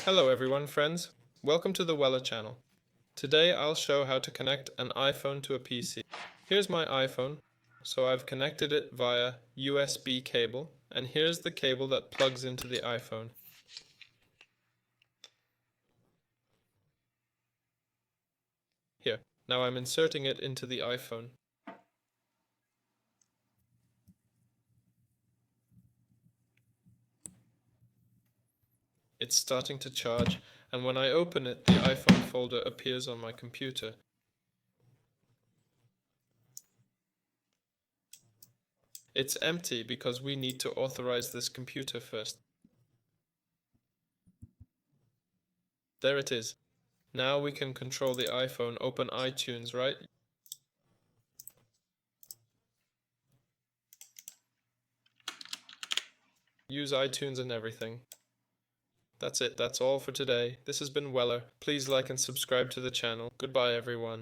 Hello everyone, friends. Welcome to the Weller channel. Today I'll show how to connect an iPhone to a PC. Here's my iPhone, so I've connected it via USB cable, and here's the cable that plugs into the iPhone. Here, now I'm inserting it into the iPhone. It's starting to charge, and when I open it, the iPhone folder appears on my computer. It's empty because we need to authorize this computer first. There it is. Now we can control the iPhone, open iTunes, right? Use iTunes and everything. That's it. That's all for today. This has been Weller. Please like and subscribe to the channel. Goodbye, everyone.